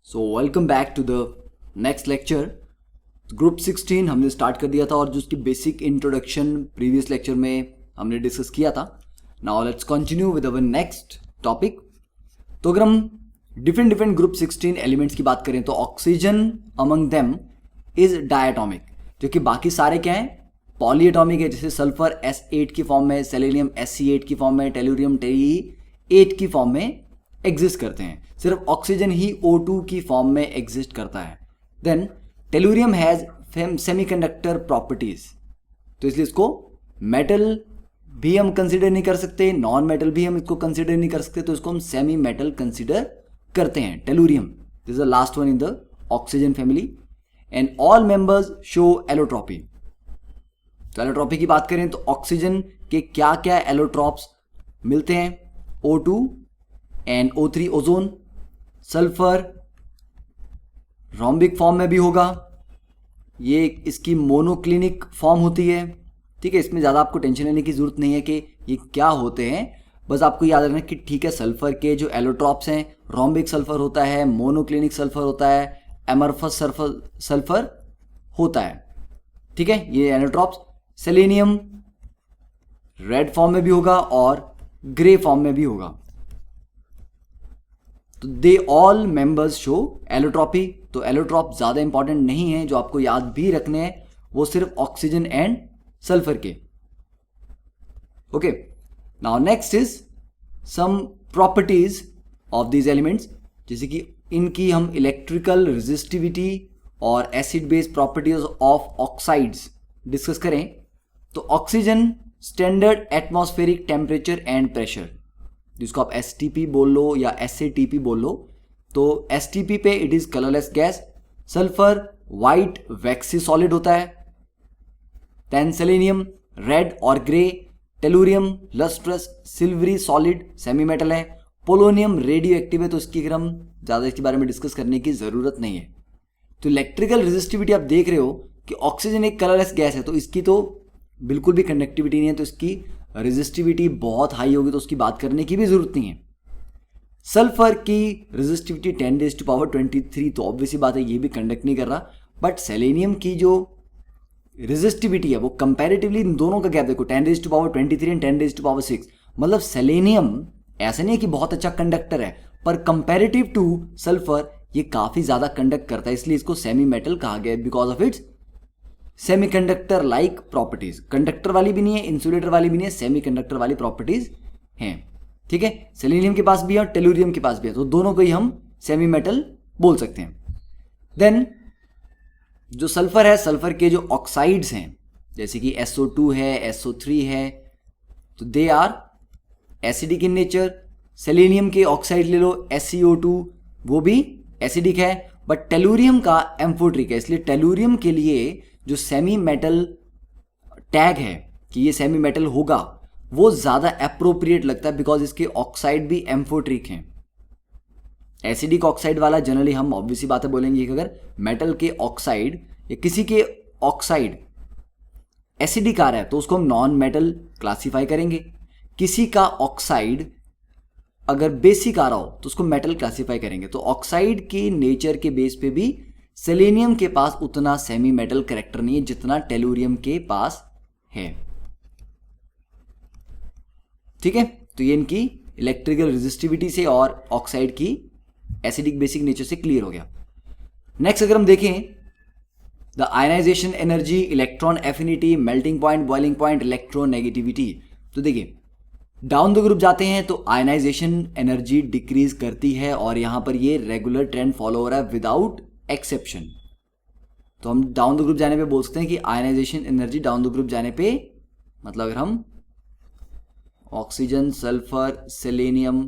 So welcome back to the next lecture. Group 16 हमने start कर दिया था और जो उसकी बेसिक इंट्रोडक्शन प्रीवियस लेक्चर में हमने डिस्कस किया था। Now let's continue with our next topic. तो अगर हम डिफरेंट ग्रुप 16 एलिमेंट्स की बात करें तो oxygen among them is diatomic, जो कि बाकी सारे क्या हैं, पॉलीएटॉमिक है। जैसे सल्फर S8 की फॉर्म में, सेलेनियम SC8 की फॉर्म में, टेलुरियम Te8 की फॉर्म में एग्जिस्ट करते हैं। सिर्फ ऑक्सीजन ही O2 की फॉर्म में एग्जिस्ट करता है। Then tellurium has semiconductor properties, तो इसलिए इसको मेटल भी हम कंसिडर नहीं कर सकते, नॉन मेटल भी हम इसको कंसिडर नहीं कर सकते, तो इसको हम सेमी मेटल कंसिडर करते हैं। Tellurium this is the last one in the oxygen family and all members show allotropy. तो एलोट्रॉपी की बात करें तो ऑक्सीजन के क्या क्या एलोट्रॉप्स मिलते हैं, O2 and O3 ozone, sulphur rhombic form में भी होगा, ये इसकी मोनोक्लिनिक फॉर्म होती है। ठीक है, इसमें ज़्यादा आपको टेंशन लेने की जरूरत नहीं है कि ये क्या होते हैं, बस आपको याद रखना कि ठीक है सल्फर के जो एलोट्रॉप्स हैं, रोम्बिक सल्फर होता है, मोनोक्लिनिक सल्फर होता है, एमरफस सल्फर होता है। ठीक है, ये एलोट्रॉप्स सेलेनियम रेड फॉर्म में भी होगा और ग्रे फॉर्म में भी होगा। तो they all members show allotropy. तो एलोट्रॉप ज़्यादा इंपॉर्टेंट नहीं है, जो आपको याद भी रखने हैं वो सिर्फ ऑक्सीजन एंड सल्फर के। Okay, now next is some properties of these elements, जैसे कि इनकी हम इलेक्ट्रिकल रेजिस्टिविटी और acid base properties of oxides discuss करें। तो oxygen standard atmospheric temperature and pressure, जिसको आप STP बोल लो या SATP बोल लो, तो STP पे it is colourless gas, sulphur white vaccine solid होता है, देन सेलेनियम रेड और grey, tellurium lustrous silvery solid semi metal है, पोलोनियम रेडियो एक्टिव है, तो इसकी अगर हम ज़्यादा इसके बारे में डिस्कस करने की ज़रूरत नहीं है। तो इलेक्ट्रिकल रेजिस्टिविटी आप देख रहे हो कि ऑक्सीजन एक कलरलेस गैस है, तो इसकी तो बिल्कुल भी कंडक्टिविटी नहीं है, तो इसकी रेजिस्टिविटी बहुत हाई होगी, तो उसकी बात करने की भी जरूरत नहीं है। सल्फर की रेजिस्टिविटी 10⁻23, तो ऑब्वियसली बात है ये भी कंडक्ट नहीं कर रहा। बट सेलेनियम की जो रेजिस्टिविटी है वो कंपैरेटिवली इन दोनों का गैप देखो, 10⁻23 एंड 10⁻6, मतलब सेलेनियम ऐसा नहीं है कि बहुत अच्छा कंडक्टर है, पर कंपैरेटिव टू सल्फर ये काफी ज्यादा कंडक्ट करता है, इसलिए इसको सेमी मेटल कहा गया है because of its semiconductor like properties. Conductor वाली भी नहीं है, इंसुलेटर वाली भी नहीं है, सेमीकंडक्टर वाली प्रॉपर्टीज हैं। ठीक है, सेलेनियम के पास भी है और टेलुरियम के पास भी है, तो दोनों को ही हम सेमी मेटल बोल सकते हैं। देन जो सल्फर है, सल्फर के जो ऑक्साइड्स हैं जैसे कि SO2 है, SO3 है, तो they are acidic in nature. Selenium के ऑक्साइड ले लो SeO2, वो भी एसिडिक है, बट टेलुरियम का एम्फोट्रिक है, इसलिए टेलुरियम के लिए जो सेमी मेटल टैग है कि ये सेमी मेटल होगा वो ज़्यादा अप्रोप्रिएट लगता है बिकॉज इसके ऑक्साइड भी एम्फोट्रिक हैं। एसिडिक ऑक्साइड वाला जनरली हम ऑब्वियसली बातें बोलेंगे कि अगर मेटल के ऑक्साइड या किसी के ऑक्साइड एसिडिक आ रहा है तो उसको हम नॉन मेटल क्लासीफाई करेंगे। किसी का ऑक्साइड अगर बेसिक आ रहा हो तो उसको मेटल क्लासीफाई करेंगे। तो ऑक्साइड के नेचर के बेस पे भी सेलेनियम के पास उतना सेमी मेटल कैरेक्टर नहीं है जितना टेलुरियम के पास है। ठीक है, तो ये इनकी इलेक्ट्रिकल रेजिस्टिविटी से और ऑक्साइड की एसिडिक बेसिक नेचर से क्लियर हो गया। नेक्स्ट अगर हम देखें the ionisation energy, electron affinity, melting point, boiling point, electronegativity. तो देखिए डाउन द ग्रुप जाते हैं तो आयनाइजेशन एनर्जी डिक्रीज करती है और यहां पर ये रेगुलर ट्रेंड फॉलो हो रहा है विदाउट एक्सेप्शन। तो हम डाउन द ग्रुप जाने पे बोल सकते हैं कि ionisation energy down the group जाने पे, मतलब अगर हम oxygen, sulphur, selenium,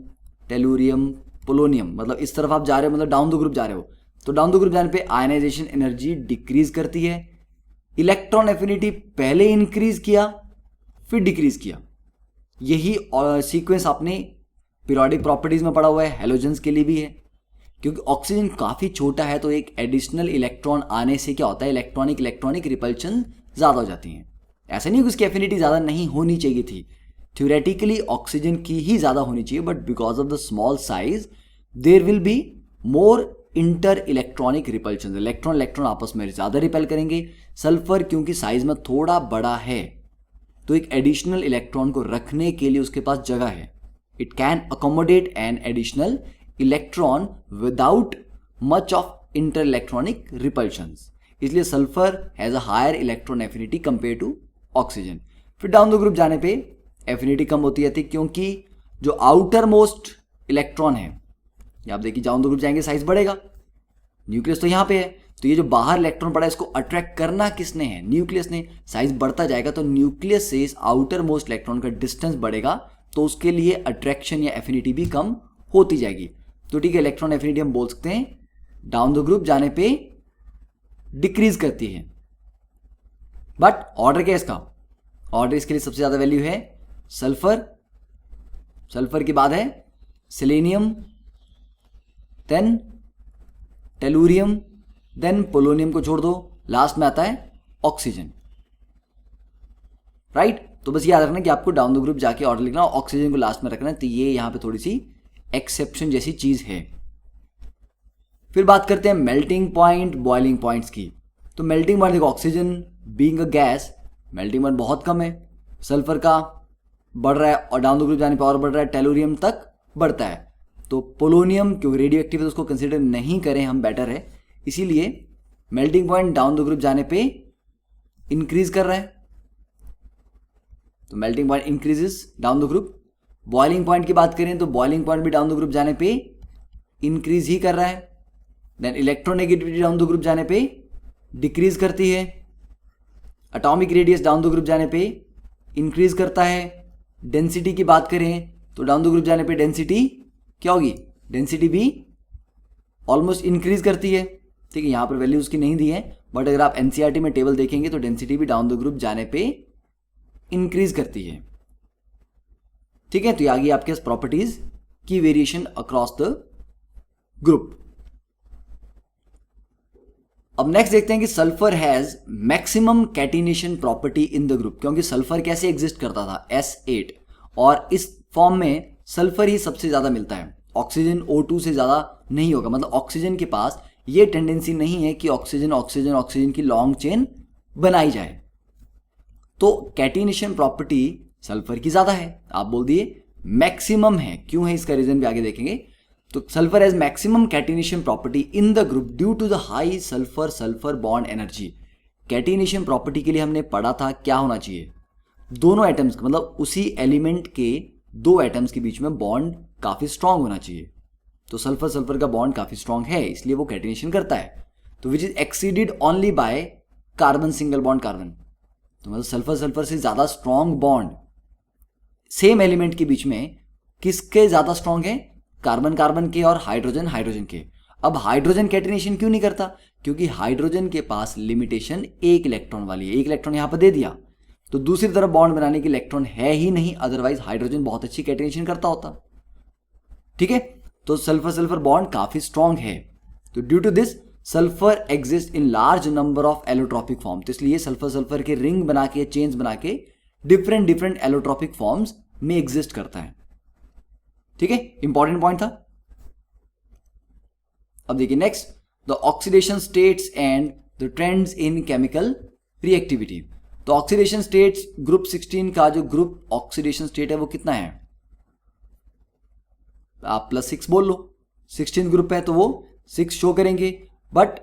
tellurium, polonium, मतलब इस तरफ आप जा रहे हो, मतलब डाउन द ग्रुप जा रहे हो, तो डाउन द ग्रुप जाने पे आयनाइजेशन एनर्जी डिक्रीज करती है। इलेक्ट्रॉन एफिनिटी पहले इंक्रीज किया फिर डिक्रीज किया, यही सीक्वेंस आपने पीरियोडिक प्रॉपर्टीज में पढ़ा हुआ है, हैलोजेंस के लिए भी है। क्योंकि ऑक्सीजन काफ़ी छोटा है तो एक एडिशनल इलेक्ट्रॉन आने से क्या होता है, इलेक्ट्रॉनिक रिपल्शन ज़्यादा हो जाती है। ऐसा नहीं कि उसकी एफिनिटी ज़्यादा नहीं होनी चाहिए थी, थ्योरेटिकली ऑक्सीजन की ही ज़्यादा होनी चाहिए, but because of the small size there will be more inter electronic repulsion, electron electron आपस में ज़्यादा रिपेल करेंगे। सल्फर क्योंकि साइज में थोड़ा बड़ा है तो एक एडिशनल इलेक्ट्रॉन को रखने के लिए उसके पास जगह है। It can accommodate an additional electron without much of inter electronic repulsions, इसलिए sulphur has a higher electron affinity compare to oxygen. फिर डाउन द ग्रुप जाने पे एफिनिटी कम होती है क्योंकि जो आउटर मोस्ट इलेक्ट्रॉन है, ये आप देखिए डाउन द ग्रुप जाएंगे साइज बढ़ेगा, न्यूक्लियस तो यहाँ पे है, तो ये जो बाहर इलेक्ट्रॉन पड़ा है इसको अट्रैक्ट करना किसने है, न्यूक्लियस ने। साइज बढ़ता जाएगा तो न्यूक्लियस से इस आउटर मोस्ट इलेक्ट्रॉन का डिस्टेंस बढ़ेगा, तो उसके लिए अट्रैक्शन या एफिनिटी भी कम होती जाएगी। तो ठीक है, इलेक्ट्रॉन एफिनिटी हम बोल सकते हैं डाउन द ग्रुप जाने पे डिक्रीज करती है। बट ऑर्डर क्या है इसका, ऑर्डर इसके लिए सबसे ज्यादा वैल्यू है सल्फर, सल्फर के बाद है selenium, then tellurium, then polonium को छोड़ दो, लास्ट में आता है ऑक्सीजन। राइट, तो बस याद रखना कि आपको डाउन द ग्रुप जाके ऑर्डर लिखना, ऑक्सीजन को लास्ट में रखना है, तो ये यहां पे थोड़ी सी एक्सेप्शन जैसी चीज है। फिर बात करते हैं मेल्टिंग पॉइंट, बॉइलिंग पॉइंट्स की। तो मेल्टिंग पॉइंट देखो, oxygen being a gas melting point बहुत कम है, सल्फर का बढ़ रहा है और डाउन द ग्रुप जाने पर और बढ़ रहा है, टेलुरियम तक बढ़ता है। तो पोलोनियम क्योंकि रेडियो एक्टिव है तो उसको कंसिडर नहीं करें हम, बेटर है, इसीलिए melting point down the group जाने पे इंक्रीज कर रहा है, तो melting point increases down the group. Boiling point की बात करें तो बॉइलिंग पॉइंट भी डाउन द ग्रुप जाने पे इंक्रीज ही कर रहा है। Then electronegativity down the group जाने पे डिक्रीज करती है। Atomic radius down the group जाने पे इंक्रीज करता है। डेंसिटी की बात करें तो डाउन द ग्रुप जाने पे डेंसिटी क्या होगी, डेंसिटी भी ऑलमोस्ट इंक्रीज करती है। ठीक है, यहां पर वैल्यूज की नहीं दी है, बट अगर आप एनसीईआरटी में टेबल देखेंगे तो डेंसिटी भी डाउन द ग्रुप जाने पे इंक्रीज करती है। ठीक है, तो ये आ गई आपके प्रॉपर्टीज की वेरिएशन अक्रॉस द ग्रुप। अब नेक्स्ट देखते हैं कि sulphur has maximum catenation property in the group, क्योंकि सल्फर कैसे एग्जिस्ट करता था S8, और इस फॉर्म में सल्फर ही सबसे ज्यादा मिलता है, ऑक्सीजन O2 से ज्यादा नहीं होगा। मतलब ऑक्सीजन के पास ये टेंडेंसी नहीं है कि ऑक्सीजन ऑक्सीजन ऑक्सीजन की लॉन्ग चेन बनाई जाए, तो कैटिनेशन प्रॉपर्टी सल्फर की ज्यादा है। आप बोल दिए मैक्सिमम है, क्यों है इसका रीजन भी आगे देखेंगे। तो sulphur has maximum catenation property in the group due to the high sulphur sulphur bond energy. Catenation property के लिए हमने पढ़ा था क्या होना चाहिए, दोनों एटम्स मतलब उसी एलिमेंट के दो एटम्स के बीच में बॉन्ड काफी स्ट्रांग होना चाहिए। तो सल्फर सल्फर का बॉन्ड काफी स्ट्रांग है, इसलिए वो कैटिनेशन करता है। तो which is exceeded only by carbon single bond carbon, तो मतलब सल्फर सल्फर से ज्यादा स्ट्रांग बॉन्ड सेम एलिमेंट के बीच में किसके ज्यादा स्ट्रांग है, कार्बन कार्बन के और हाइड्रोजन हाइड्रोजन के। अब हाइड्रोजन कैटिनेशन क्यों नहीं करता, क्योंकि हाइड्रोजन के पास लिमिटेशन एक इलेक्ट्रॉन वाली है, एक इलेक्ट्रॉन यहां पर दे दिया तो दूसरी तरफ बॉन्ड बनाने के इलेक्ट्रॉन है ही नहीं, अदरवाइज हाइड्रोजन बहुत अच्छी कैटिनेशन करता होता। ठीक है, तो सल्फर सल्फर बॉन्ड काफी स्ट्रांग है, तो due to this sulphur exist in large number of allotropic form, तो इसलिए सल्फर सल्फर के रिंग बना के चेन्स बना के डिफरेंट डिफरेंट एलोट्रॉपिक फॉर्म्स में एग्जिस्ट करता है। ठीक है, इंपॉर्टेंट पॉइंट था। अब देखिए next, the oxidation states and the trends in chemical reactivity. तो ऑक्सीडेशन स्टेट्स ग्रुप 16 का जो ग्रुप ऑक्सीडेशन स्टेट है वो कितना है, आप +6 बोल लो, 16 ग्रुप है तो वो 6 शो करेंगे, बट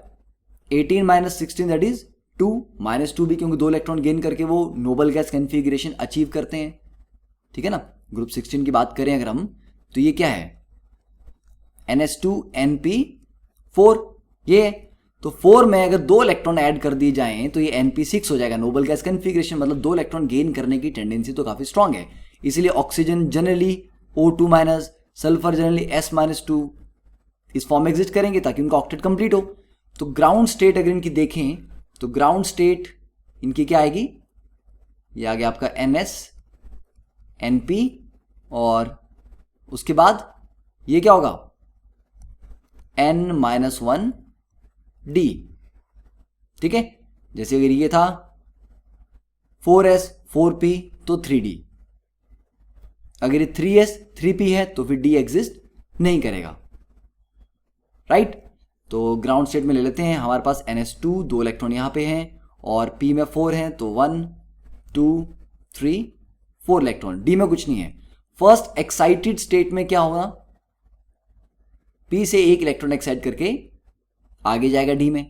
18 - 16 दैट इज 2 -2 भी, क्योंकि 2 इलेक्ट्रॉन गेन करके वो नोबल गैस कॉन्फ़िगरेशन अचीव करते हैं। ठीक है ना, ग्रुप 16 की बात करें अगर हम, तो ये क्या है NH2NP4, ये है। तो 4 में अगर 2 इलेक्ट्रॉन ऐड कर दिए जाएं तो ये NP6 हो जाएगा, नोबल गैस कॉन्फ़िगरेशन, मतलब 2 इलेक्ट्रॉन गेन करने की टेंडेंसी तो काफी स्ट्रांग है, इसीलिए oxygen generally O2-, sulphur generally S-2 इस फॉर्म में एग्जिस्ट करेंगे ताकि उनका ऑक्टेट कंप्लीट हो। तो ग्राउंड स्टेट अगर इनकी देखें तो ग्राउंड स्टेट इनकी क्या आएगी, ये आ गया आपका NS-NP, और उसके बाद ये क्या होगा N-1D। ठीक है, जैसे अगर ये था 4S 4P तो 3D, अगर ये 3S 3P है तो फिर D एग्जिस्ट नहीं करेगा। राइट, तो ग्राउंड स्टेट में ले लेते हैं, हमारे पास NH2 2 इलेक्ट्रॉन यहाँ पे हैं और P में 4 हैं, तो 1 2 3 4 इलेक्ट्रॉन। D में कुछ नहीं है। फर्स्ट एक्साइटेड स्टेट में क्या होगा, P से एक इलेक्ट्रॉन एक्साइट करके आगे जाएगा D में।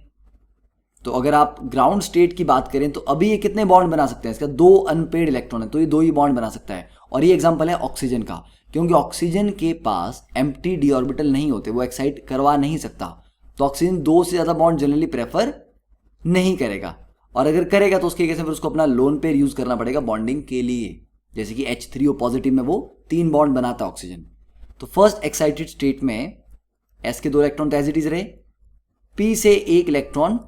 तो अगर आप ग्राउंड स्टेट की बात करें तो अभी ये कितने बॉन्ड बना सकते हैं, इसका 2 अनपेड इलेक्ट्रॉन है तो ये 2 ही बॉन्ड बना सकता है। और ये एग्जांपल है ऑक्सीजन का, क्योंकि ऑक्सीजन के पास एम्प्टी डी ऑर्बिटल नहीं होते, वो एक्साइट करवा नहीं सकता, तो ऑक्सीजन 2 से ज़्यादा बॉन्ड जनरली प्रेफर नहीं करेगा, और अगर करेगा तो उसके केस में फिर उसको अपना लोन पेयर यूज करना पड़ेगा बॉन्डिंग के लिए। जैसे कि H3O पॉजिटिव में वो 3 बॉन्ड बनाता है ऑक्सीजन। तो फर्स्ट एक्साइटेड स्टेट में S के 2 इलेक्ट्रॉन एज इट इज रहे, P से एक इलेक्ट्रॉन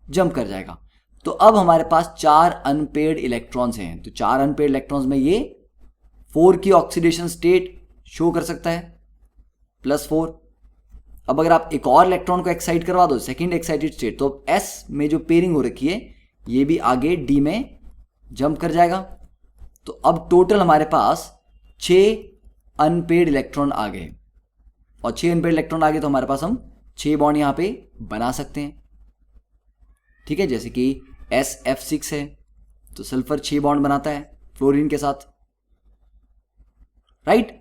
जंप कर जाएगा। तो अब हमारे पास 4 अनपेड इलेक्ट्रॉन्स हैं, तो 4 अनपेड इलेक्ट्रॉन्स में ये 4 की ऑक्सीडेशन स्टेट शो कर सकता है +4। अब अगर आप एक और इलेक्ट्रॉन को एक्साइट करवा दो सेकेंड एक्साइटेड स्टेट, तो S में जो पेयरिंग हो रखी है ये भी आगे D में जंप कर जाएगा। तो अब टोटल हमारे पास 6 अनपेड इलेक्ट्रॉन आ गए, और 6 अनपेड इलेक्ट्रॉन आ गए तो हमारे पास हम 6 बॉन्ड यहां पे बना सकते हैं। ठीक है, जैसे कि SF6 है तो सल्फर 6 बॉन्ड बनाता है फ्लोरीन के साथ, राइट।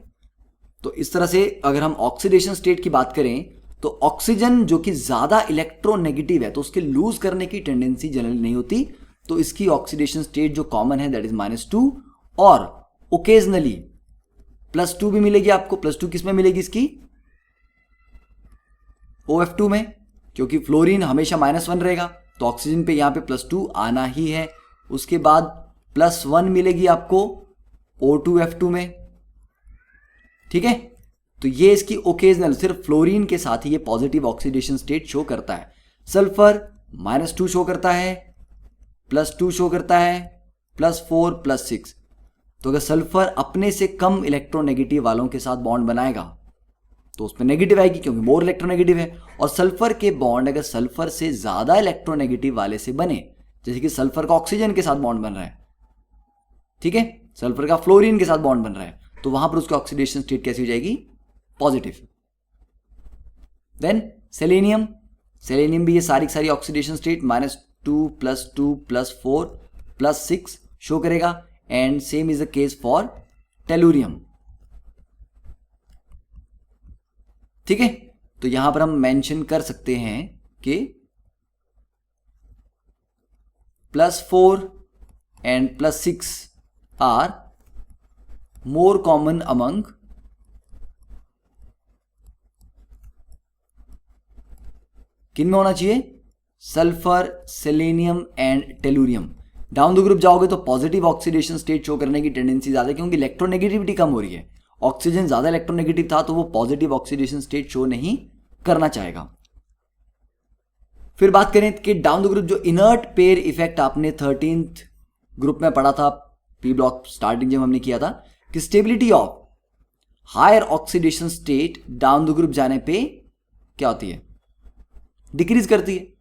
तो इस तरह से अगर हम ऑक्सीडेशन स्टेट की बात करें तो ऑक्सीजन जो कि ज्यादा इलेक्ट्रोनेगेटिव है तो उसके लूज करने की टेंडेंसी जनरली नहीं होती, तो इसकी ऑक्सीडेशन स्टेट जो कॉमन है दैट इज -2, और ओकेजनली +2 भी मिलेगी आपको। +2 किस में मिलेगी इसकी, OF2 में, क्योंकि फ्लोरीन हमेशा -1 रहेगा तो ऑक्सीजन पे यहां पे +2 आना ही है। उसके बाद +1 मिलेगी आपको O2F2 में, ठीक है। तो ये इसकी ओकेजनल, सिर्फ फ्लोरीन के साथ ही ये पॉजिटिव ऑक्सीडेशन स्टेट शो करता है। सल्फर -2 शो करता है, +2 शो करता है, +4 +6। तो अगर सल्फर अपने से कम इलेक्ट्रोनेगेटिव वालों के साथ बॉन्ड बनाएगा तो उसमें नेगेटिव आएगी क्योंकि मोर इलेक्ट्रोनेगेटिव है। और सल्फर के बॉन्ड अगर सल्फर से ज्यादा इलेक्ट्रोनेगेटिव वाले से बने, जैसे कि सल्फर का ऑक्सीजन के साथ बॉन्ड बन रहा है, ठीक है, सल्फर का फ्लोरीन के साथ बॉन्ड बन रहा है, तो वहां पर उसकी ऑक्सीडेशन स्टेट कैसी हो जाएगी, पॉजिटिव। देन सेलेनियम, सेलेनियम भी ये सारी सारी ऑक्सीडेशन स्टेट -2 +2 +4 +6 शो करेगा। And same is the case for tellurium, ठीक है। तो यहां पर हम मेंशन कर सकते हैं कि +4 and +6 are more common among किन में होना चाहिए, sulphur, selenium and tellurium. Down the group जाओगे तो पॉजिटिव ऑक्सीडेशन स्टेट शो करने की टेंडेंसी ज्यादा है क्योंकि इलेक्ट्रोनेगेटिविटी कम हो रही है। ऑक्सीजन ज्यादा इलेक्ट्रोनेगेटिव था तो वो पॉजिटिव ऑक्सीडेशन स्टेट शो नहीं करना चाहेगा। फिर बात करें कि डाउन द ग्रुप जो इनर्ट पेयर इफेक्ट आपने 13th ग्रुप में पढ़ा था, पी ब्लॉक स्टार्टिंग जब हमने किया था, कि stability of higher oxidation state down the group जाने पे क्या होती है, डिक्रीज करती है।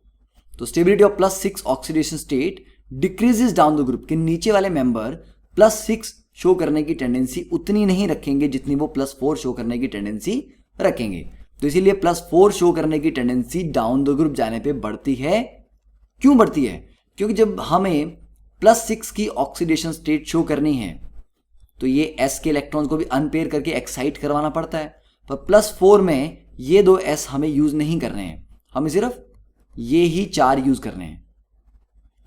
तो stability of +6 oxidation state decreases down the group, के नीचे वाले मेंबर +6 शो करने की टेंडेंसी उतनी नहीं रखेंगे जितनी वो +4 शो करने की टेंडेंसी रखेंगे। तो इसीलिए +4 शो करने की टेंडेंसी डाउन द ग्रुप जाने पे बढ़ती है। क्यों बढ़ती है, क्योंकि जब हमें +6 की ऑक्सीडेशन स्टेट शो करनी है तो ये S के इलेक्ट्रॉन को भी अनपेयर करके एक्साइट करवाना पड़ता है, पर +4 में ये 2 S हमें यूज नहीं करने हैं, हमें सिर्फ ये ही 4 यूज करने हैं।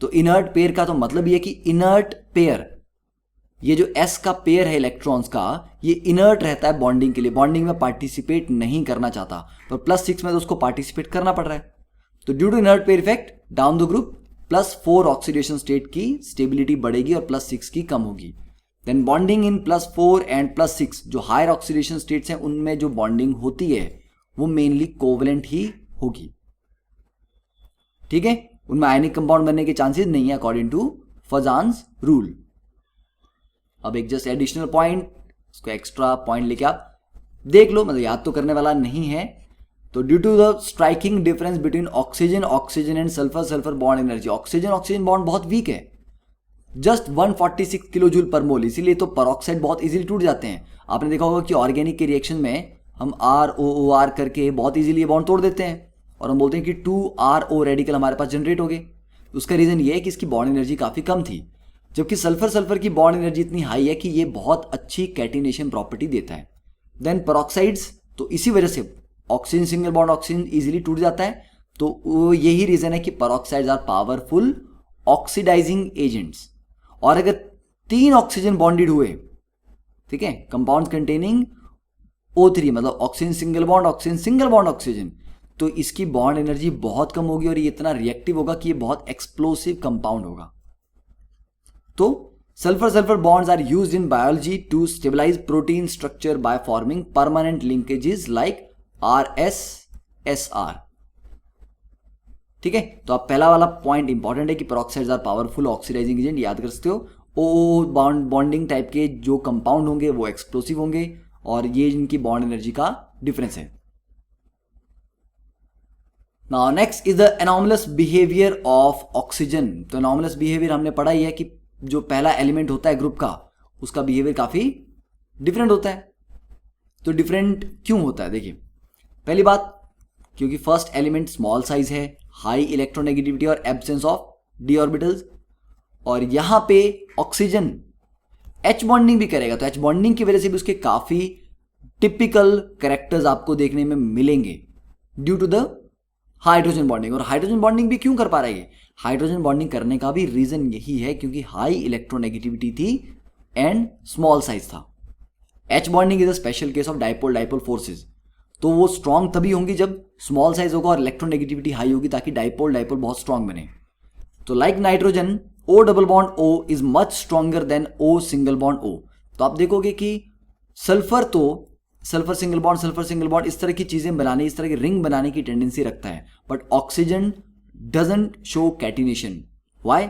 तो इनर्ट पेयर का तो मतलब ये कि इनर्ट पेयर, ये जो S का पेयर है इलेक्ट्रॉन्स का, ये इनर्ट रहता है बॉन्डिंग के लिए, बॉन्डिंग में पार्टिसिपेट नहीं करना चाहता, पर +6 में तो उसको पार्टिसिपेट करना पड़ रहा है। तो due to inert pair effect down the group +4 oxidation state की स्टेबिलिटी बढ़ेगी और +6 की कम होगी। देन बॉन्डिंग इन +4 एंड +6, जो हायर ऑक्सीडेशन स्टेट्स हैं उनमें जो बॉन्डिंग होती है वो मेनली कोवलेंट ही होगी, ठीक है, उनमें आयनिक कंपाउंड बनने के चांसेस नहीं है अकॉर्डिंग टू फजान्स रूल। अब एक जस्ट एडिशनल पॉइंट, इसको एक्स्ट्रा पॉइंट लेके आप देख लो, मतलब याद तो करने वाला नहीं है। तो due to the striking difference between oxygen and sulphur bond energy, oxygen bond बहुत वीक है, just 146 kilo joule per mole, इसीलिए तो परऑक्साइड बहुत इजीली टूट जाते हैं। आपने देखा होगा कि ऑर्गेनिक के रिएक्शन में हम ROOR करके बहुत इजीली ये बॉन्ड तोड़ देते हैं, और हम बोलते हैं कि 2RO रेडिकल हमारे पास जनरेट हो गए। उसका रीज़न ये है कि इसकी बॉन्ड एनर्जी काफ़ी कम थी, जबकि सल्फर की बॉन्ड एनर्जी इतनी हाई है कि ये बहुत अच्छी कैटिनेशन प्रॉपर्टी देता है। देन पेरोक्साइड्स, तो इसी वजह से oxygen single bond oxygen easily टूट जाता है, तो यही रीज़न है कि पेरोक्साइड्स आर पावरफुल ऑक्सीडाइजिंग एजेंट्स। और अगर 3 ऑक्सीजन बॉन्डेड हुए, ठीक है, कंपाउंड कंटेनिंग O3 मतलब ऑक्सीजन सिंगल बॉन्ड ऑक्सीजन, तो इसकी बॉन्ड एनर्जी बहुत कम होगी और ये इतना रिएक्टिव होगा कि ये बहुत एक्सप्लोसिव कंपाउंड होगा। तो sulphur bonds are used in biology to stabilise protein structure by forming permanent linkages like RSSR। ठीक है, तो आप पहला वाला पॉइंट इंपॉर्टेंट है कि पेरोक्साइड्स आर पावरफुल ऑक्सीडाइजिंग एजेंट, याद कर सकते हो। ओ बॉन्डिंग टाइप के जो कंपाउंड होंगे वो एक्सप्लोसिव होंगे, और ये इनकी बॉन्ड एनर्जी का डिफरेंस है। Now next is the anomalous behaviour of oxygen. तो एनॉमलस बिहेवियर हमने पढ़ा ही है कि जो पहला एलिमेंट होता है ग्रुप का, उसका बिहेवियर काफी डिफरेंट होता है। तो डिफरेंट क्यों होता है? देखिए, पहली बात, क्योंकि फर्स्ट एलिमेंट स्मॉल साइज है, हाई इलेक्ट्रोनेगेटिविटी और एब्सेंस ऑफ डी ऑर्बिटल्स, और यहां पे ऑक्सीजन H बॉन्डिंग भी करेगा, तो H बॉन्डिंग की वजह से भी उसके काफी टिपिकल कैरेक्टर्स आपको देखने में मिलेंगे due to the hydrogen bonding. और हाइड्रोजन बॉन्डिंग भी क्यों कर पा रहा है? हाइड्रोजन बॉन्डिंग करने का भी रीजन यही है क्योंकि हाई इलेक्ट्रोनेगेटिविटी थी एंड स्मॉल साइज था। H bonding is a special case of dipole forces, तो वो स्ट्रॉन्ग तभी होंगी जब स्मॉल साइज होगा और इलेक्ट्रोनेगेटिविटी हाई होगी, ताकि डाइपोल बहुत स्ट्रॉन्ग बने। तो like nitrogen, O double bond O is much stronger than O single bond O। तो आप देखोगे कि सल्फर सिंगल बॉन्ड इस तरह की चीजें बनाने, इस तरह की रिंग बनाने की टेंडेंसी रखता है, but oxygen doesn't show catenation. Why?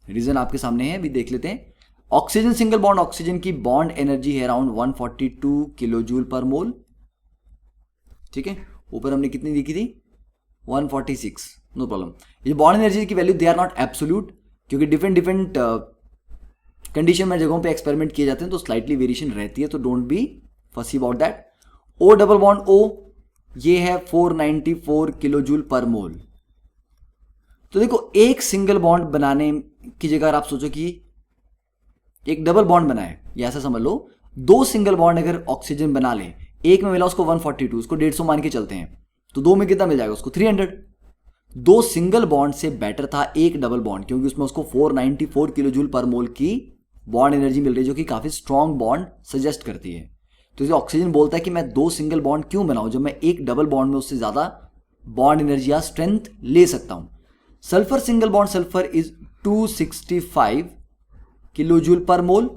Reason आपके सामने है, अभी देख लेते हैं। ऑक्सीजन सिंगल बॉन्ड ऑक्सीजन की बॉन्ड एनर्जी है around 142 kilo joule per mole. ठीक है, ऊपर हमने कितनी लिखी थी? 146, नो प्रॉब्लम। ये बॉन्ड एनर्जी की value they are not absolute, क्योंकि डिफरेंट कंडीशन में जगहों पे एक्सपेरिमेंट किए जाते हैं, तो स्लाइटली वेरिएशन रहती है, तो डोंट बी फसी about that. O double bond O ये है 494 किलो जूल पर मोल। तो देखो, एक सिंगल बॉन्ड बनाने की जगह अगर आप सोचो कि एक डबल बॉन्ड बनाए, या ऐसा समझ लो 2 सिंगल बॉन्ड अगर ऑक्सीजन बना ले, एक में मिला उसको 142, उसको 150 मान के चलते हैं, तो 2 में कितना मिल जाएगा उसको? 300। 2 सिंगल बॉन्ड से बेटर था एक डबल बॉन्ड, क्योंकि उसमें उसको 494 किलो जूल पर मोल की बॉन्ड एनर्जी मिल रही है, जो कि काफी स्ट्रॉन्ग बॉन्ड सजेस्ट करती है। तो इसे ऑक्सीजन बोलता है कि मैं 2 सिंगल बॉन्ड क्यों बनाऊं जब मैं एक डबल बॉन्ड में उससे ज्यादा बॉन्ड एनर्जी या स्ट्रेंथ ले सकता हूं। Sulphur single bond sulphur is 265 kilo joule per mole,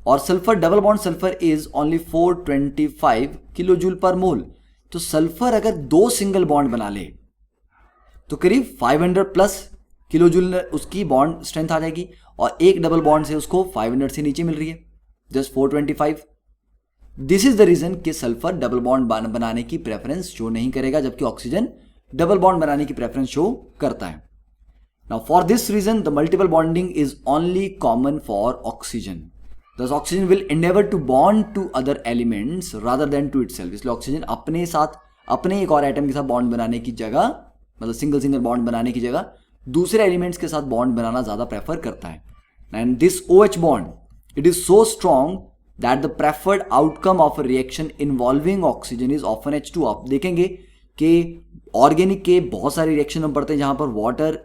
और sulphur double bond sulphur is only 425 kilo joule per mole. तो सल्फर अगर 2 सिंगल बॉन्ड बना ले तो करीब 500 प्लस किलो जूल उसकी बॉन्ड स्ट्रेंथ आ जाएगी, और एक डबल बॉन्ड से उसको 500 से नीचे मिल रही है, just 425। This is the reason कि सल्फर डबल बॉन्ड बनाने की प्रेफरेंस शो नहीं करेगा, जबकि ऑक्सीजन डबल बॉन्ड बनाने की प्रेफरेंस शो करता है। Now for this reason the multiple bonding is only common for oxygen. Thus oxygen will endeavor to bond to other elements rather than to itself। इसलिए oxygen अपने एक और atom के साथ बॉन्ड बनाने की जगह, मतलब सिंगल बॉन्ड बनाने की जगह दूसरे एलिमेंट्स के साथ बॉन्ड बनाना ज्यादा प्रेफर करता है। And this OH bond it is so strong that the preferred outcome of a reaction involving oxygen is often H2। आप देखेंगे कि ऑर्गेनिक के बहुत सारे रिएक्शन हम पढ़ते हैं जहां पर वाटर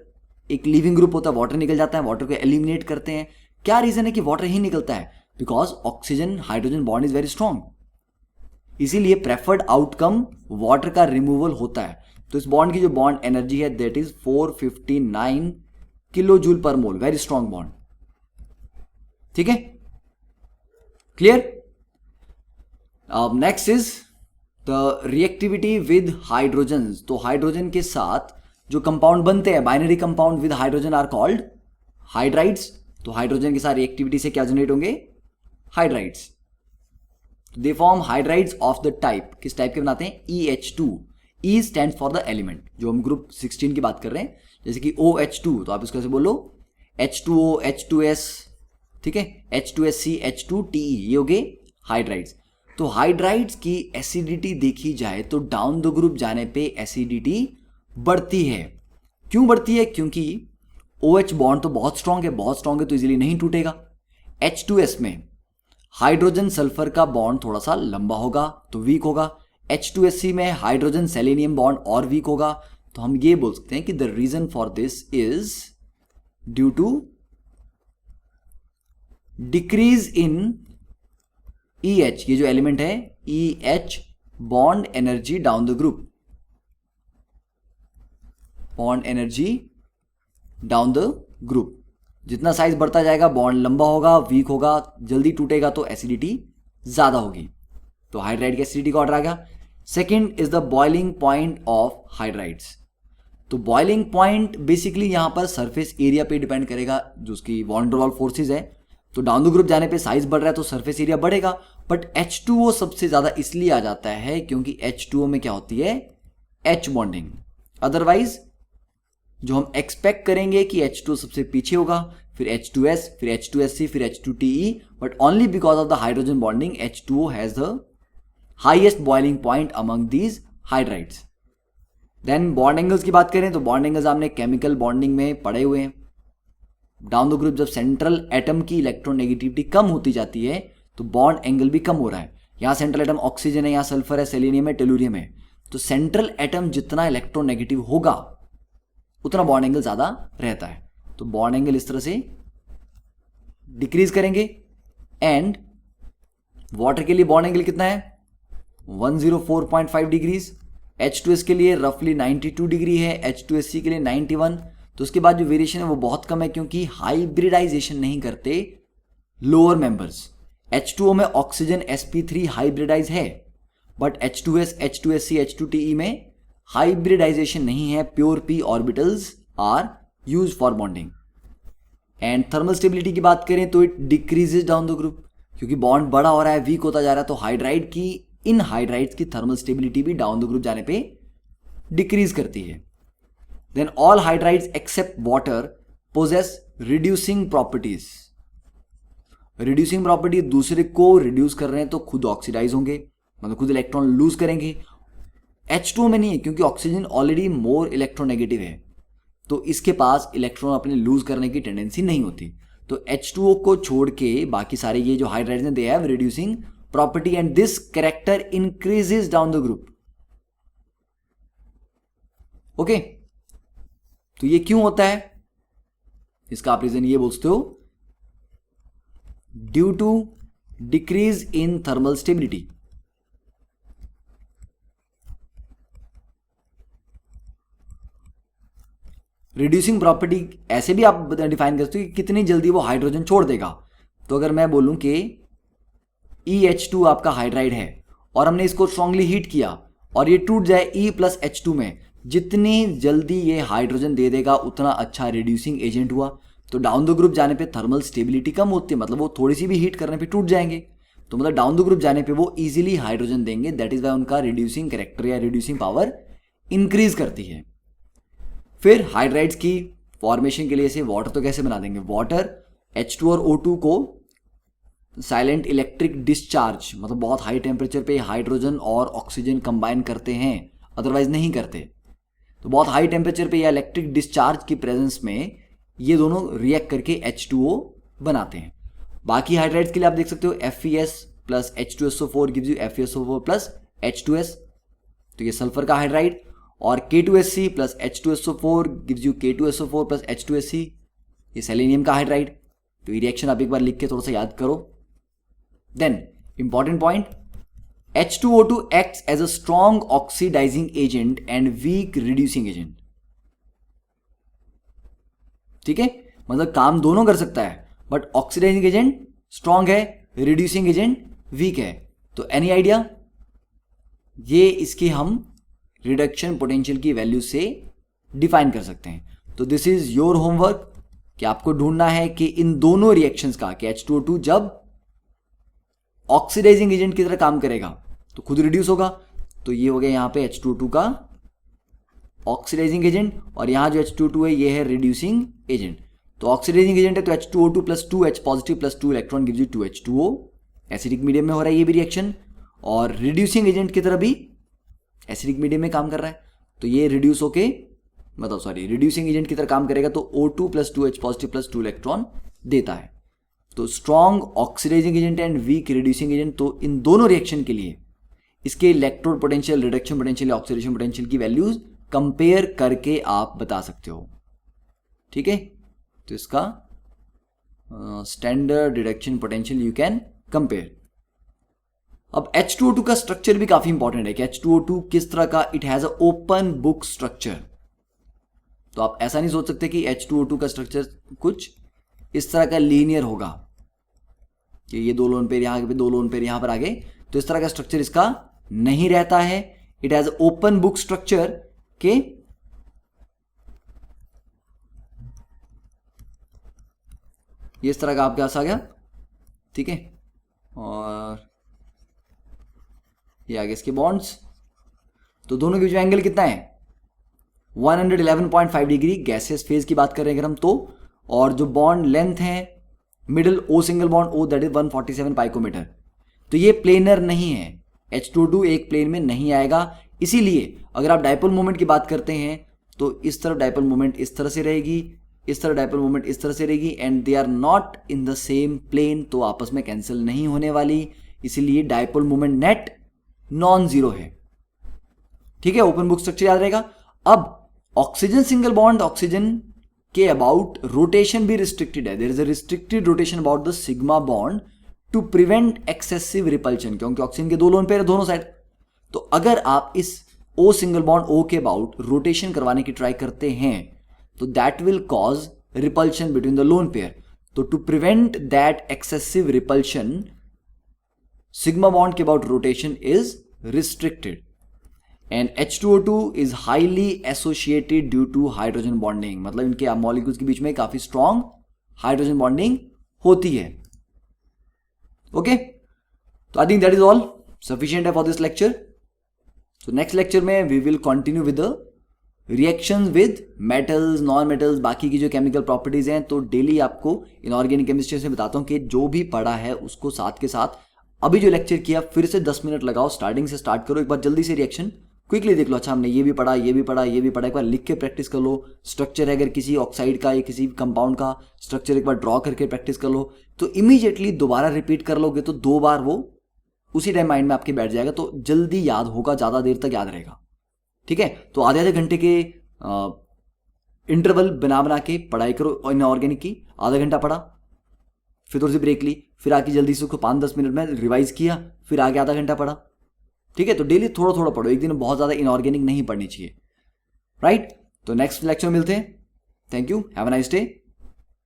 एक लिविंग ग्रुप होता है, वाटर निकल जाता है, वाटर को एलिमिनेट करते हैं। क्या रीजन है कि वाटर ही निकलता है? Because oxygen hydrogen bond is very strong, इसीलिए प्रेफर्ड आउटकम वाटर का रिमूवल होता है। तो इस बॉन्ड की जो बॉन्ड एनर्जी है that is 459 kilo joule per mole, very strong bond. ठीक है, clear? Next is the reactivity with hydrogen. तो हाइड्रोजन के साथ जो कंपाउंड बनते हैं, binary compound with hydrogen are called hydrides. तो हाइड्रोजन के साथ रिएक्टिविटी से क्या जनरेट होंगे? Hydrides. They form hydrides of the type, किस टाइप के बनाते हैं? EH2। E stand for the element, जो हम ग्रुप 16 की बात कर रहे हैं, जैसे कि OH2, तो आप इसको ऐसे बोलो H2O, H2S, ठीक है, H2SC, H2TE, ये हो गए हाइड्राइड्स। तो हाइड्राइड्स की एसिडिटी देखी जाए तो डाउन द ग्रुप जाने पे एसिडिटी बढ़ती है। क्यों बढ़ती है? क्योंकि OH बॉन्ड तो बहुत स्ट्रांग है तो इजीली नहीं टूटेगा। H2S में हाइड्रोजन सल्फर का बॉन्ड थोड़ा सा लंबा होगा तो वीक होगा। H2SC में हाइड्रोजन सेलेनियम बॉन्ड और वीक होगा। तो हम ये बोल सकते हैं कि the reason for this is due to decrease in EH, ये जो एलिमेंट है EH bond energy down the group, bond energy down the group. जितना साइज बढ़ता जाएगा बॉन्ड लंबा होगा, वीक होगा, जल्दी टूटेगा तो एसिडिटी ज्यादा होगी। तो हाइड्राइड की एसिडिटी का ऑर्डर आ गया। Second is the boiling point of hydrides. तो बॉइलिंग पॉइंट बेसिकली यहां पर सरफेस एरिया पे डिपेंड करेगा, जो उसकी वॉन डेर वाल फोर्सेज है। तो डाउन द ग्रुप जाने पे साइज बढ़ रहा है तो सरफेस एरिया बढ़ेगा। बट H2O सबसे ज्यादा इसलिए आ जाता है क्योंकि H2O में क्या होती है? H bonding. अदरवाइज जो हम एक्सपेक्ट करेंगे कि H2O सबसे पीछे होगा, फिर H2S, फिर H2SC, फिर H2TE, but only because of the hydrogen bonding H2O has the highest boiling point among these hydrides. Then bond angles की बात करें तो बॉन्ड एंगल्स आपने केमिकल बॉन्डिंग में पढ़े हुए हैं। डाउन द ग्रुप जब सेंट्रल एटम की इलेक्ट्रोनेगेटिविटी कम होती जाती है तो बॉन्ड एंगल भी कम हो रहा है। यहां सेंट्रल एटम ऑक्सीजन है, यहां सल्फर है, सेलेनियम है, टेलुरियम है। तो सेंट्रल एटम जितना इलेक्ट्रोनेगेटिव होगा उतना बॉन्ड एंगल ज्यादा रहता है। तो बॉन्ड एंगल इस तरह से डिक्रीज करेंगे। एंड वाटर के लिए बॉन्ड एंगल कितना है? 104.5 डिग्रीज। H2S के लिए रफली 92 डिग्री है, H2SC के लिए 91। तो उसके बाद जो वेरिएशन है वो बहुत कम है क्योंकि हाइब्रिडाइजेशन नहीं करते लोअर मेंबर्स। H2O में ऑक्सीजन sp3 हाइब्रिडाइज है, बट H2S, H2SC, H2TE में हाइब्रिडाइजेशन नहीं है। Pure p orbitals are use for bonding. And thermal stability की बात करें तो it decreases down the group, क्योंकि बॉन्ड बड़ा हो रहा है, वीक होता जा रहा है। तो हाइड्राइड की, इन हाइड्राइड्स की थर्मल स्टेबिलिटी भी डाउन द ग्रुप जाने पे डिक्रीज करती है। Then all hydrides except water possess reducing properties. Reducing property, दूसरे को रिड्यूस कर रहे हैं तो खुद ऑक्सीडाइज होंगे, मतलब खुद इलेक्ट्रॉन लूज करेंगे। H2O में नहीं है क्योंकि ऑक्सीजन ऑलरेडी मोर इलेक्ट्रोनेगेटिव है, तो इसके पास इलेक्ट्रॉन अपने लूज करने की टेंडेंसी नहीं होती। तो H2O को छोड़ के बाकी सारे ये जो हाइड्राइड्स हैं they have reducing property and this character increases down the group. Okay, तो ये क्यों होता है? इसका आप रीजन ये बोल सकते हो, due to decrease in thermal stability. Reducing property ऐसे भी आप डिफाइन कर सकते हो कि कितनी जल्दी वो हाइड्रोजन छोड़ देगा। तो अगर मैं बोलूं कि EH2 आपका हाइड्राइड है और हमने इसको स्ट्रांगली हीट किया और ये टूट जाए E+H2 में, जितनी जल्दी ये हाइड्रोजन दे देगा उतना अच्छा रिड्यूसिंग एजेंट हुआ। तो डाउन द ग्रुप जाने पे थर्मल स्टेबिलिटी कम होती है, मतलब वो थोड़ी सी भी हीट करने पे टूट जाएंगे। तो मतलब डाउन द ग्रुप जाने पे वो इजीली हाइड्रोजन देंगे, दैट इज वाई उनका रिड्यूसिंग कैरेक्टर या रिड्यूसिंग पावर इंक्रीज करती है। फिर हाइड्राइड्स की फॉर्मेशन के लिए से वाटर तो कैसे बना देंगे? वाटर H2 और O2 को साइलेंट इलेक्ट्रिक डिस्चार्ज, मतलब बहुत हाई टेम्परेचर पे हाइड्रोजन और ऑक्सीजन कंबाइन करते हैं, अदरवाइज नहीं करते। तो बहुत हाई टेम्परेचर पे या इलेक्ट्रिक डिस्चार्ज की प्रेजेंस में ये दोनों रिएक्ट करके H2O बनाते हैं। बाकी हाइड्राइड्स के लिए आप देख सकते हो FeS plus H2SO4 gives you FeSO4 plus H2S, तो ये सल्फर का हाइड्राइड। और K2SC plus H2SO4 gives you K2SO4 plus H2SC, ये सेलेनियम का हाइड्राइड। तो ये रिएक्शन आप एक बार लिख के थोड़ा सा याद करो। Then important point, H2O2 acts as a strong oxidizing agent and weak reducing agent। ठीक है, मतलब काम दोनों कर सकता है, बट ऑक्सीडाइजिंग एजेंट स्ट्रांग है, रिड्यूसिंग एजेंट वीक है। तो एनी आइडिया? ये इसके हम रिडक्शन पोटेंशियल की वैल्यू से डिफाइन कर सकते हैं। तो दिस इज योर होमवर्क कि आपको ढूंढना है कि इन दोनों रिएक्शंस का, कि H2O2 जब ऑक्सीडाइजिंग एजेंट की तरह काम करेगा तो खुद रिड्यूस होगा। तो ये हो गया यहां पे H2O2 का ऑक्सीडाइजिंग एजेंट, और यहां जो H2O2 है ये है रिड्यूसिंग एजेंट। तो ऑक्सीडाइजिंग एजेंट है तो H2O2 plus 2H positive plus 2 electron gives you 2H2O। Acidic medium में हो रहा है ये भी रिएक्शन, और रिड्यूसिंग एजेंट की तरह भी एसिडिक मीडियम में काम कर रहा है। तो ये रिड्यूस होके मतलब रिड्यूसिंग एजेंट की तरह काम करेगा, तो O2 plus 2H positive plus 2 electron देता है। तो strong oxidising agent and weak reducing agent, तो इन दोनों रिएक्शन के लिए इसके electrode potential, reduction potential, oxidation potential की वैल्यूज कंपेयर करके आप बता सकते हो। ठीक है, तो इसका standard reduction potential you can compare. अब H2O2 का स्ट्रक्चर भी काफी इंपॉर्टेंट है कि H2O2 किस तरह का, it has a open book structure. तो आप ऐसा नहीं सोच सकते कि H2O2 का स्ट्रक्चर कुछ इस तरह का लीनियर होगा कि ये 2 लोन पेयर यहां पे 2 लोन पेयर यहां पर आ गए, तो इस तरह का स्ट्रक्चर इसका नहीं रहता है। It has open book structure के ये इस तरह का आपके पास आ गया। ठीक है, और ये आगे इसके बॉन्ड्स, तो दोनों के बीच में एंगल कितना है 111.5 डिग्री गैसियस फेज की बात कर रहे हैं अगर हम तो, और जो बॉन्ड लेंथ है middle O single bond O that is 147 पाइकोमीटर। तो ये प्लेनर नहीं है, H2O2 एक प्लेन में नहीं आएगा। इसीलिए अगर आप डाइपोल मोमेंट की बात करते हैं तो इस तरफ डाइपोल मोमेंट इस तरह से रहेगी, इस तरफ डाइपोल मोमेंट इस तरह से रहेगी, and they are not in the same plane, तो आपस में कैंसिल नहीं होने वाली, इसीलिए dipole moment net non zero है। ठीक है, ओपन बुक स्ट्रक्चर याद रहेगा। अब ऑक्सीजन सिंगल बॉन्ड ऑक्सीजन के अबाउट रोटेशन भी रिस्ट्रिक्टेड है, there is a restricted rotation about the sigma bond to prevent excessive repulsion, क्योंकि ऑक्सीजन के 2 लोन पेयर है दोनों साइड। तो अगर आप इस O सिंगल बॉन्ड O के अबाउट रोटेशन करवाने की ट्राई करते हैं तो that will cause repulsion between the lone pair. तो to prevent that excessive repulsion sigma bond के about rotation is restricted, and H2O2 is highly associated due to hydrogen bonding, मतलब इनके molecules के बीच में काफी स्ट्रॉन्ग हाइड्रोजन बॉन्डिंग होती है। Okay, तो I think that is all sufficient है for this lecture. So next lecture में we will continue with the reactions with metals, non metals, बाकी की जो केमिकल प्रॉपर्टीज हैं। तो डेली आपको इनऑर्गेनिक केमिस्ट्री से बताता हूं कि जो भी पढ़ा है उसको साथ के साथ अभी जो लेक्चर किया फिर से 10 मिनट लगाओ, स्टार्टिंग से स्टार्ट करो, एक बार जल्दी से रिएक्शन क्विकली देख लो। अच्छा हमने ये भी पढ़ा, ये भी पढ़ा, ये भी पढ़ा, एक बार लिख के प्रैक्टिस कर लो। स्ट्रक्चर है अगर किसी ऑक्साइड का या किसी कंपाउंड का स्ट्रक्चर एक बार ड्रॉ करके प्रैक्टिस कर लो, तो इमीडिएटली दोबारा रिपीट कर लोगे तो 2 बार वो उसी टाइम माइंड में आपके बैठ जाएगा, तो जल्दी याद होगा, ज़्यादा देर तक याद रहेगा। ठीक है, तो आधे घंटे के इंटरवल बना के पढ़ाई करो इनऑर्गेनिक की। आधा घंटा पढ़ा, फिर थोड़ी सी ब्रेक ली, फिर आके जल्दी से उसको 5-10 मिनट में रिवाइज किया, फिर आगे आधा घंटा पढ़ा। ठीक है, तो डेली थोड़ा थोड़ा पढ़ो, एक दिन में बहुत ज़्यादा इनऑर्गेनिक नहीं पढ़नी चाहिए। राइट, तो नेक्स्ट लेक्चर में मिलते हैं। Thank you, have a nice day.